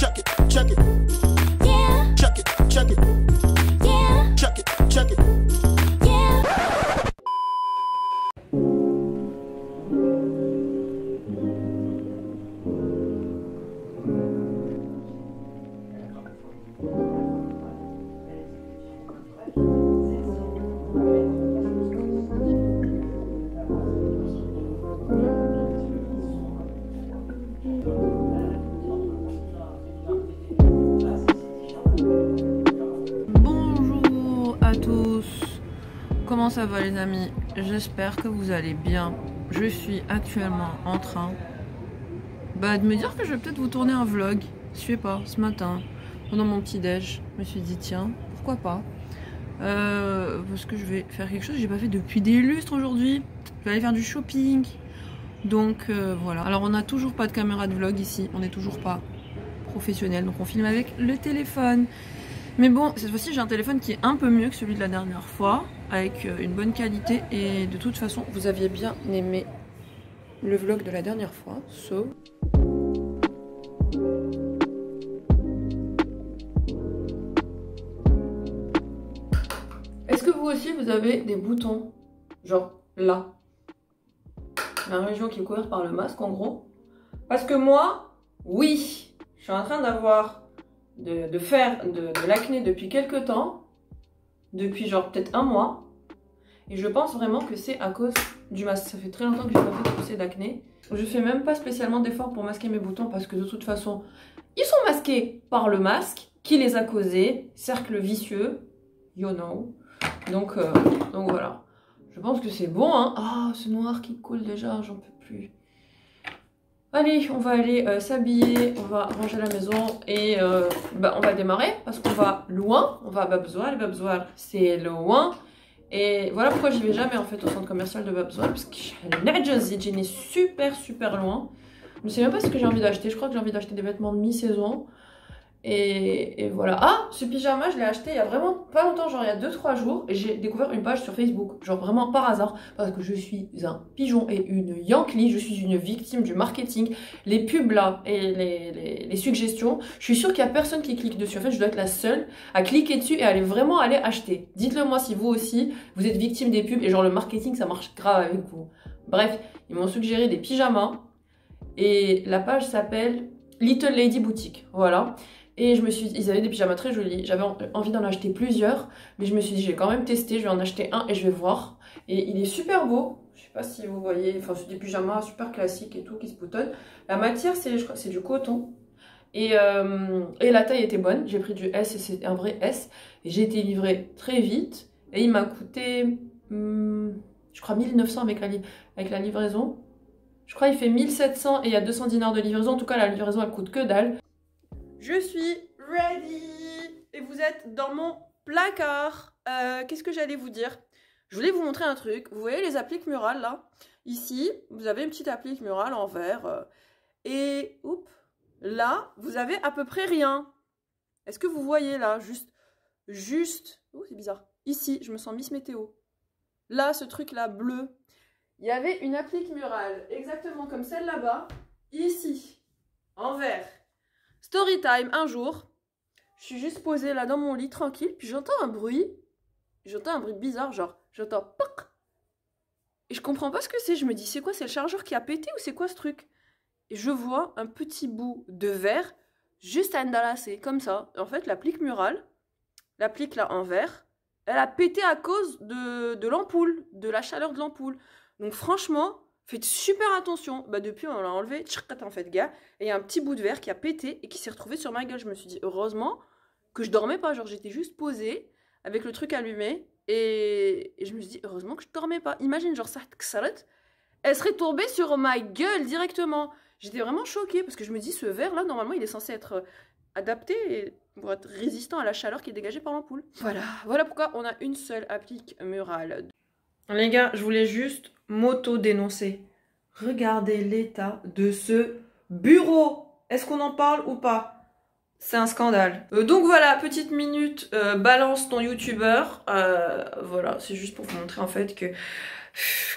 chuck it, chuck it. Yeah. Chuck it, chuck it. Yeah. Chuck it, chuck it. Yeah. Bonjour à tous, comment ça va les amis? J'espère que vous allez bien. Je suis actuellement en train de me dire que je vais peut-être vous tourner un vlog. Je sais pas, ce matin, pendant mon petit déj, je me suis dit tiens, pourquoi pas, parce que je vais faire quelque chose que j'ai pas fait depuis des lustres aujourd'hui. Je vais aller faire du shopping. Donc voilà, alors on n'a toujours pas de caméra de vlog ici, on n'est toujours pas professionnel, donc on filme avec le téléphone. Mais bon, cette fois-ci j'ai un téléphone qui est un peu mieux que celui de la dernière fois, avec une bonne qualité, et de toute façon vous aviez bien aimé le vlog de la dernière fois, so... Est-ce que vous aussi vous avez des boutons, genre là, la région qui est couverte par le masque en gros? Parce que moi, oui, je suis en train d'avoir de faire de l'acné depuis quelques temps, depuis genre peut-être un mois, et je pense vraiment que c'est à cause du masque. Ça fait très longtemps que je n'ai pas fait de poussée d'acné. Je fais même pas spécialement d'efforts pour masquer mes boutons parce que de toute façon ils sont masqués par le masque qui les a causés, cercle vicieux, you know. Donc voilà, je pense que c'est bon hein. Ah, ce noir qui coule déjà, j'en peux plus. Allez, on va aller s'habiller, on va ranger la maison et on va démarrer parce qu'on va loin, on va à Babzouar. Babzouar c'est loin et voilà pourquoi j'y vais jamais en fait au centre commercial de Babzouar, parce que j'ai super loin. Je ne sais même pas ce que j'ai envie d'acheter, je crois que j'ai envie d'acheter des vêtements de mi-saison. Et voilà. Ah, ce pyjama, je l'ai acheté il y a vraiment pas longtemps, genre il y a 2-3 jours. Et j'ai découvert une page sur Facebook, genre vraiment par hasard, parce que je suis un pigeon et une yankee, je suis une victime du marketing. Les pubs là et les suggestions, je suis sûre qu'il n'y a personne qui clique dessus. En fait, je dois être la seule à cliquer dessus et aller vraiment aller acheter. Dites-le moi si vous aussi, vous êtes victime des pubs et genre le marketing, ça marche grave avec vous. Bref, ils m'ont suggéré des pyjamas et la page s'appelle Little Lady Boutique, voilà. Et je me suis dit, ils avaient des pyjamas très jolis, j'avais envie d'en acheter plusieurs, mais je me suis dit, je vais quand même tester, je vais en acheter un et je vais voir. Et il est super beau, je sais pas si vous voyez, enfin c'est des pyjamas super classiques et tout, qui se boutonnent. La matière, je crois, c'est du coton. Et la taille était bonne, j'ai pris du S et c'est un vrai S. Et j'ai été livrée très vite, et il m'a coûté, je crois 1900 avec la livraison. Je crois qu'il fait 1700 et il y a 200 dinars de livraison, en tout cas la livraison elle coûte que dalle. Je suis ready et vous êtes dans mon placard. Qu'est-ce que j'allais vous dire? Je voulais vous montrer un truc. Vous voyez les appliques murales là? Ici, vous avez une petite applique murale en verre. Et oups, là, vous avez à peu près rien. Est-ce que vous voyez là? Juste. Oh, c'est bizarre. Ici, je me sens Miss Météo. Là, ce truc là bleu. Il y avait une applique murale exactement comme celle là-bas. Ici, en verre. Story time, un jour, je suis juste posée là dans mon lit tranquille, puis j'entends un bruit bizarre, genre j'entends POC. Et je comprends pas ce que c'est, je me dis c'est quoi, c'est le chargeur qui a pété ou c'est quoi ce truc? Et je vois un petit bout de verre juste à endalasser, comme ça. Et en fait l'applique murale, l'applique là en verre, elle a pété à cause de l'ampoule, de la chaleur de l'ampoule. Donc franchement... Faites super attention. Bah depuis on l'a enlevé, en fait gars, et il y a un petit bout de verre qui a pété et qui s'est retrouvé sur ma gueule. Je me suis dit heureusement que je dormais pas, genre j'étais juste posée avec le truc allumé et je me suis dit heureusement que je dormais pas. Imagine genre ça, elle serait tombée sur ma gueule directement. J'étais vraiment choquée parce que je me dis ce verre là normalement il est censé être adapté pour être résistant à la chaleur qui est dégagée par l'ampoule. Voilà pourquoi on a une seule applique murale. Les gars, je voulais juste m'auto-dénoncer. Regardez l'état de ce bureau. Est-ce qu'on en parle ou pas? C'est un scandale. Donc voilà, petite minute, balance ton youtubeur. Voilà, c'est juste pour vous montrer en fait que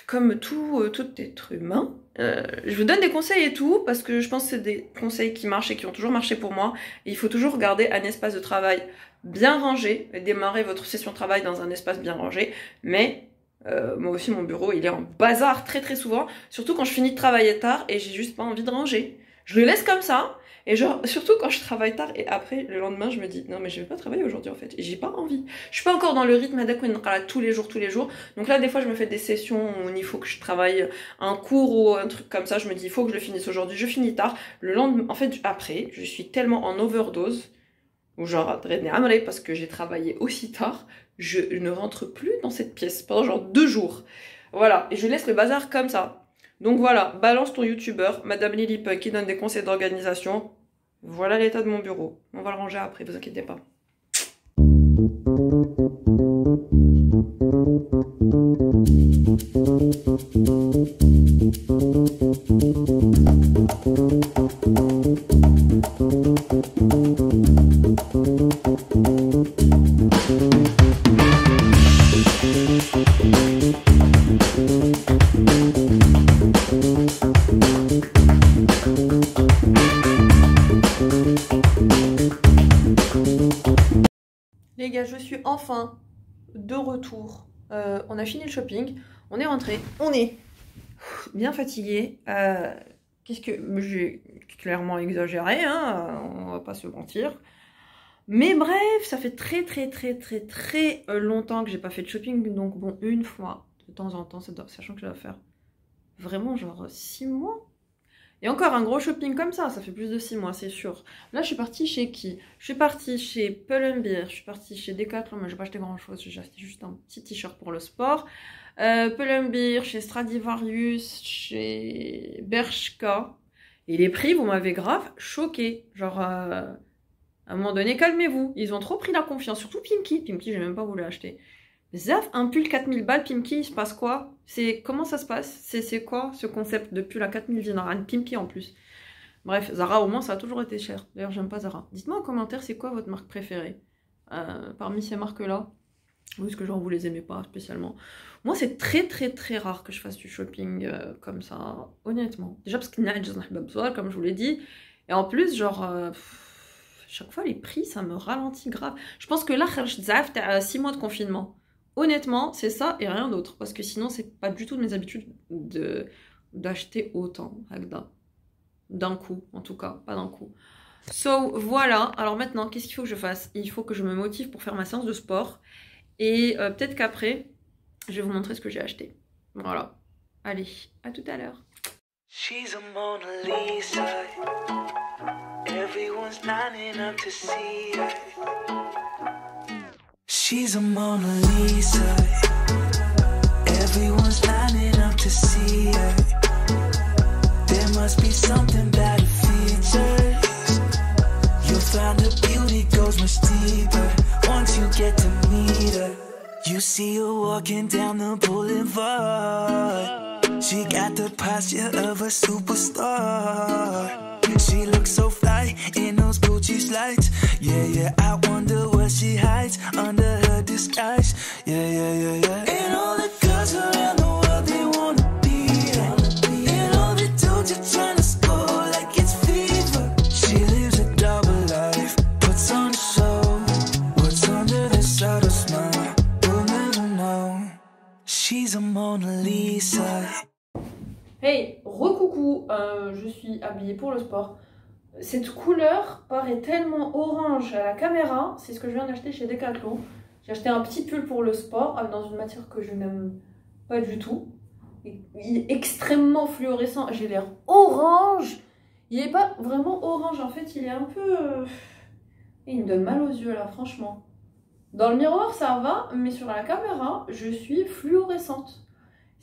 comme tout être humain, je vous donne des conseils et tout, parce que je pense que c'est des conseils qui marchent et qui ont toujours marché pour moi. Et il faut toujours garder un espace de travail bien rangé, et démarrer votre session de travail dans un espace bien rangé, mais moi aussi mon bureau il est en bazar très très souvent, surtout quand je finis de travailler tard et j'ai juste pas envie de ranger. Je le laisse comme ça, et genre, surtout quand je travaille tard et après, le lendemain, je me dis, non mais je vais pas travailler aujourd'hui en fait, et j'ai pas envie. Je suis pas encore dans le rythme tous les jours. Donc là, des fois, je me fais des sessions où il faut que je travaille un cours ou un truc comme ça, je me dis, il faut que je le finisse aujourd'hui, je finis tard. Le lendemain, en fait, après, je suis tellement en overdose, ou genre, parce que j'ai travaillé aussi tard, je ne rentre plus dans cette pièce pendant genre 2 jours. Voilà, et je laisse le bazar comme ça. Donc voilà, balance ton youtubeur, Madame Lily Punk qui donne des conseils d'organisation. Voilà l'état de mon bureau. On va le ranger après, vous inquiétez pas. Les gars, je suis enfin de retour. On a fini le shopping, on est rentré, on est bien fatigué. Qu'est-ce que j'ai clairement exagéré, hein, on va pas se mentir. Mais bref, ça fait très longtemps que j'ai pas fait de shopping, donc bon, une fois de temps en temps, sachant que je dois faire vraiment genre 6 mois. Et encore un gros shopping comme ça fait plus de 6 mois, c'est sûr. Là, je suis partie chez qui? Je suis partie chez Pull&Bear, je suis partie chez Decathlon, mais j'ai pas acheté grand chose, j'ai acheté juste un petit t-shirt pour le sport. Pull&Bear, chez Stradivarius, chez Bershka. Et les prix, vous m'avez grave choqué. Genre, à un moment donné, calmez-vous. Ils ont trop pris la confiance, surtout Pimki. Pimki, j'ai même pas voulu acheter. Zaf, un pull 4000 balles, Pimki, il se passe quoi? Comment ça se passe? C'est quoi ce concept de pull à 4000 dinars? Un Pimki en plus. Bref, Zara au moins ça a toujours été cher. D'ailleurs j'aime pas Zara. Dites-moi en commentaire c'est quoi votre marque préférée parmi ces marques-là. Ou est-ce que genre vous les aimez pas spécialement? Moi c'est très rare que je fasse du shopping comme ça, honnêtement. Déjà parce qu'il y a comme je vous l'ai dit. Et en plus genre... chaque fois les prix ça me ralentit grave. Je pense que là, Zaf, t'as 6 mois de confinement. Honnêtement, c'est ça et rien d'autre. Parce que sinon, c'est pas du tout de mes habitudes d'acheter autant, Agda. D'un coup, en tout cas, pas d'un coup. So, voilà. Alors maintenant, qu'est-ce qu'il faut que je fasse? Il faut que je me motive pour faire ma séance de sport. Et peut-être qu'après, je vais vous montrer ce que j'ai acheté. Voilà. Allez, à tout à l'heure. She's a Mona Lisa. Everyone's lining up to see her. She's a Mona Lisa. Everyone's lining up to see her. There must be something about her features. You'll find her beauty goes much deeper once you get to meet her. You see her walking down the boulevard. She got the posture of a superstar. She looks so fly in those Gucci slides. Yeah, I wonder what she hides under her disguise. Yeah. And all the girls around the world, they wanna be her. And all the dudes are trying to score like it's fever. She lives a double life, puts on a show. What's under the subtle smile, we'll never know. She's a Mona Lisa. Hey, recoucou, je suis habillée pour le sport. Cette couleur paraît tellement orange à la caméra, c'est ce que je viens d'acheter chez Decathlon. J'ai acheté un petit pull pour le sport dans une matière que je n'aime pas du tout. Il est extrêmement fluorescent, j'ai l'air orange. Il n'est pas vraiment orange, en fait il est un peu... Il me donne mal aux yeux là, franchement. Dans le miroir ça va, mais sur la caméra je suis fluorescente.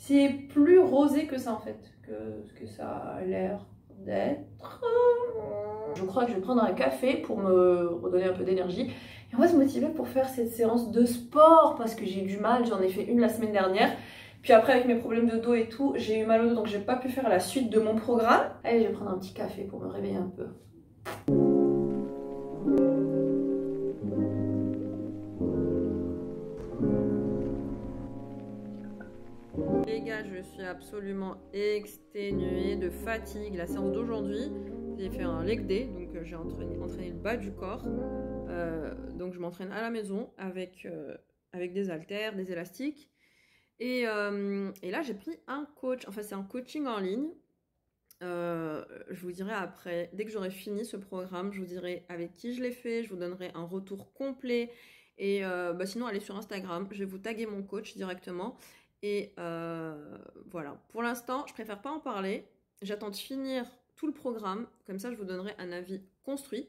C'est plus rosé que ça en fait, que ce que ça a l'air d'être. Je crois que je vais prendre un café pour me redonner un peu d'énergie. Et on va se motiver pour faire cette séance de sport parce que j'ai du mal, j'en ai fait une la semaine dernière. Puis après avec mes problèmes de dos et tout, j'ai eu mal au dos donc j'ai pas pu faire la suite de mon programme. Allez, je vais prendre un petit café pour me réveiller un peu. Les gars, suis absolument exténuée de fatigue. La séance d'aujourd'hui, j'ai fait un leg day, donc j'ai entraîné le bas du corps. Donc je m'entraîne à la maison avec des haltères, des élastiques. Et là, j'ai pris un coach. Enfin, c'est un coaching en ligne. Je vous dirai après, dès que j'aurai fini ce programme, je vous dirai avec qui je l'ai fait, je vous donnerai un retour complet. Et sinon, allez sur Instagram, je vais vous taguer mon coach directement. Et voilà. Pour l'instant, je préfère pas en parler. J'attends de finir tout le programme, comme ça je vous donnerai un avis construit.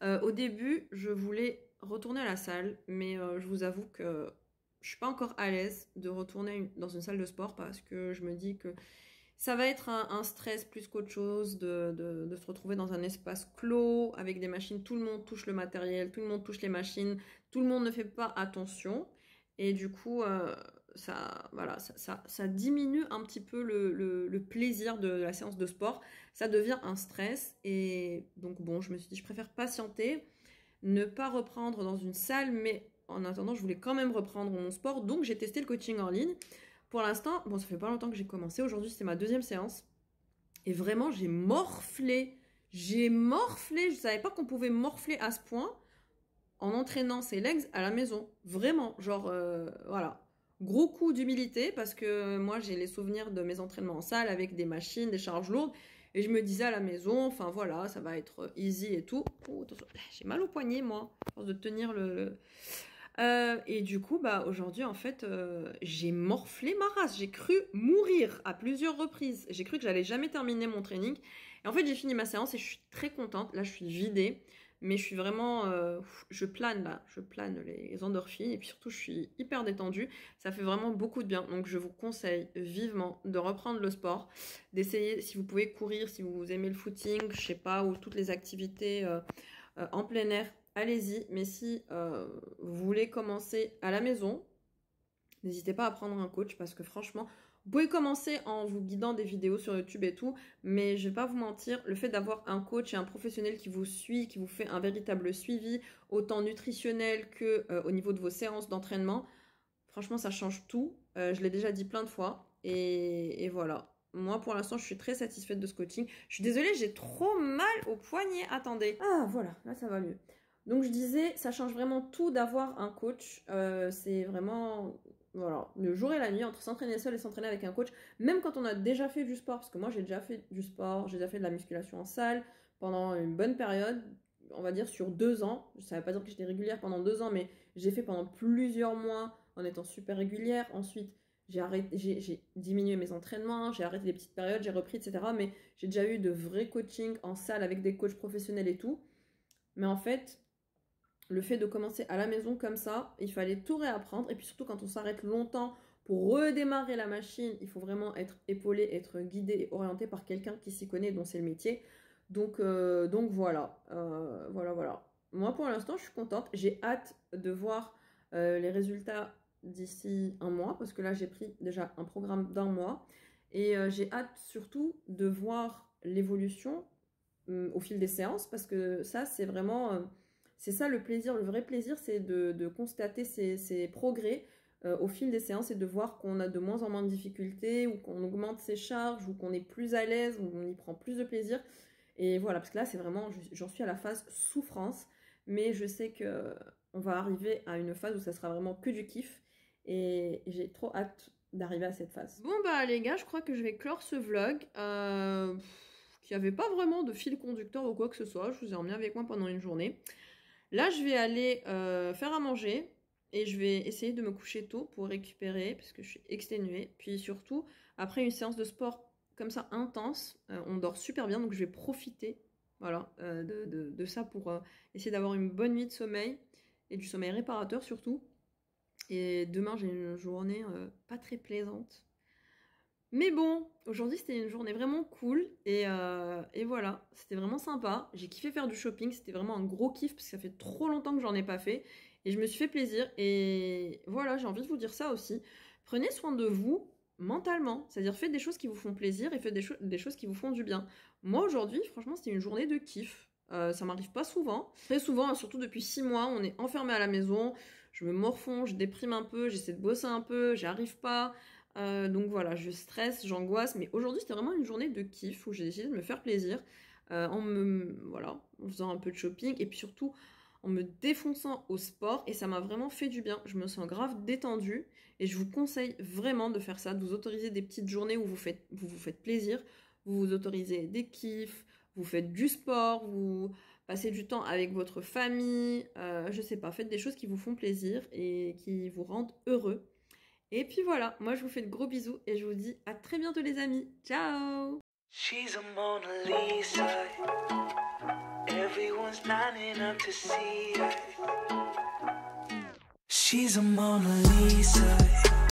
Au début, je voulais retourner à la salle, mais je vous avoue que je suis pas encore à l'aise de retourner dans une salle de sport parce que je me dis que ça va être un stress plus qu'autre chose de se retrouver dans un espace clos avec des machines, tout le monde touche le matériel, tout le monde touche les machines, tout le monde ne fait pas attention. Et du coup, ça diminue un petit peu le plaisir de la séance de sport. Ça devient un stress. Et donc bon, je me suis dit, je préfère patienter, ne pas reprendre dans une salle, mais en attendant, je voulais quand même reprendre mon sport. Donc j'ai testé le coaching en ligne. Pour l'instant, bon, ça fait pas longtemps que j'ai commencé. Aujourd'hui, c'est ma deuxième séance. Et vraiment, j'ai morflé. Je savais pas qu'on pouvait morfler à ce point en entraînant ses legs à la maison. Vraiment, genre, voilà. Gros coup d'humilité parce que moi, j'ai les souvenirs de mes entraînements en salle avec des machines, des charges lourdes. Et je me disais à la maison, enfin voilà, ça va être easy et tout. Oh, attention, j'ai mal au poignet, moi, à force de tenir et du coup, bah aujourd'hui, en fait, j'ai morflé ma race. J'ai cru mourir à plusieurs reprises. J'ai cru que j'allais jamais terminer mon training. Et en fait, j'ai fini ma séance et je suis très contente. Là, je suis vidée. Mais je suis vraiment... je plane, là. Je plane les endorphines. Et puis surtout, je suis hyper détendue. Ça fait vraiment beaucoup de bien. Donc, je vous conseille vivement de reprendre le sport. D'essayer, si vous pouvez courir, si vous aimez le footing, je sais pas, ou toutes les activités en plein air. Allez-y, mais si vous voulez commencer à la maison, n'hésitez pas à prendre un coach parce que franchement, vous pouvez commencer en vous guidant des vidéos sur YouTube et tout, mais je vais pas vous mentir, le fait d'avoir un coach et un professionnel qui vous suit, qui vous fait un véritable suivi, autant nutritionnel que au niveau de vos séances d'entraînement, franchement, ça change tout. Je l'ai déjà dit plein de fois et voilà. Moi, pour l'instant, je suis très satisfaite de ce coaching. Je suis désolée, j'ai trop mal au poignet. Attendez. Ah, voilà, là, ça va mieux. Donc je disais, ça change vraiment tout d'avoir un coach. C'est vraiment, voilà, le jour et la nuit entre s'entraîner seul et s'entraîner avec un coach. Même quand on a déjà fait du sport, parce que moi j'ai déjà fait du sport, j'ai déjà fait de la musculation en salle pendant une bonne période, on va dire sur 2 ans. Ça ne veut pas dire que j'étais régulière pendant 2 ans, mais j'ai fait pendant plusieurs mois en étant super régulière. Ensuite, j'ai diminué mes entraînements, j'ai arrêté des petites périodes, j'ai repris, etc. Mais j'ai déjà eu de vrais coachings en salle avec des coachs professionnels et tout. Mais en fait, le fait de commencer à la maison comme ça, il fallait tout réapprendre. Et puis surtout quand on s'arrête longtemps pour redémarrer la machine, il faut vraiment être épaulé, être guidé et orienté par quelqu'un qui s'y connaît, dont c'est le métier. Donc voilà, voilà. Moi pour l'instant je suis contente. J'ai hâte de voir les résultats d'ici un mois. Parce que là j'ai pris déjà un programme d'1 mois. Et j'ai hâte surtout de voir l'évolution au fil des séances. Parce que ça c'est vraiment... c'est ça le plaisir, le vrai plaisir, c'est de constater ces progrès au fil des séances et de voir qu'on a de moins en moins de difficultés ou qu'on augmente ses charges ou qu'on est plus à l'aise ou qu'on y prend plus de plaisir. Et voilà, parce que là, c'est vraiment, j'en suis à la phase souffrance, mais je sais qu'on va arriver à une phase où ça sera vraiment que du kiff et j'ai trop hâte d'arriver à cette phase. Bon bah les gars, je crois que je vais clore ce vlog. Qui avait pas vraiment de fil conducteur ou quoi que ce soit. Je vous ai emmené avec moi pendant une journée. Là, je vais aller faire à manger et je vais essayer de me coucher tôt pour récupérer parce que je suis exténuée. Puis surtout, après une séance de sport comme ça intense, on dort super bien. Donc, je vais profiter voilà, de ça pour essayer d'avoir une bonne nuit de sommeil et du sommeil réparateur surtout. Et demain, j'ai une journée pas très plaisante. Mais bon, aujourd'hui c'était une journée vraiment cool et voilà, c'était vraiment sympa. J'ai kiffé faire du shopping, c'était vraiment un gros kiff parce que ça fait trop longtemps que j'en ai pas fait et je me suis fait plaisir et voilà, j'ai envie de vous dire ça aussi. Prenez soin de vous mentalement, c'est-à-dire faites des choses qui vous font plaisir et faites des choses qui vous font du bien. Moi aujourd'hui, franchement, c'était une journée de kiff. Ça m'arrive pas souvent. Très souvent, surtout depuis 6 mois, on est enfermé à la maison. Je me morfonds, je déprime un peu, j'essaie de bosser un peu, j'y arrive pas. Donc voilà, je stresse, j'angoisse, mais aujourd'hui c'était vraiment une journée de kiff où j'ai décidé de me faire plaisir en faisant un peu de shopping et puis surtout en me défonçant au sport et ça m'a vraiment fait du bien. Je me sens grave détendue et je vous conseille vraiment de faire ça, de vous autoriser des petites journées où vous vous faites plaisir, vous vous autorisez des kiffs, vous faites du sport, vous passez du temps avec votre famille, je sais pas, faites des choses qui vous font plaisir et qui vous rendent heureux. Et puis voilà, moi je vous fais de gros bisous et je vous dis à très bientôt les amis. Ciao! She's a Mona Lisa. Everyone's lining up to see her. She's a Mona Lisa.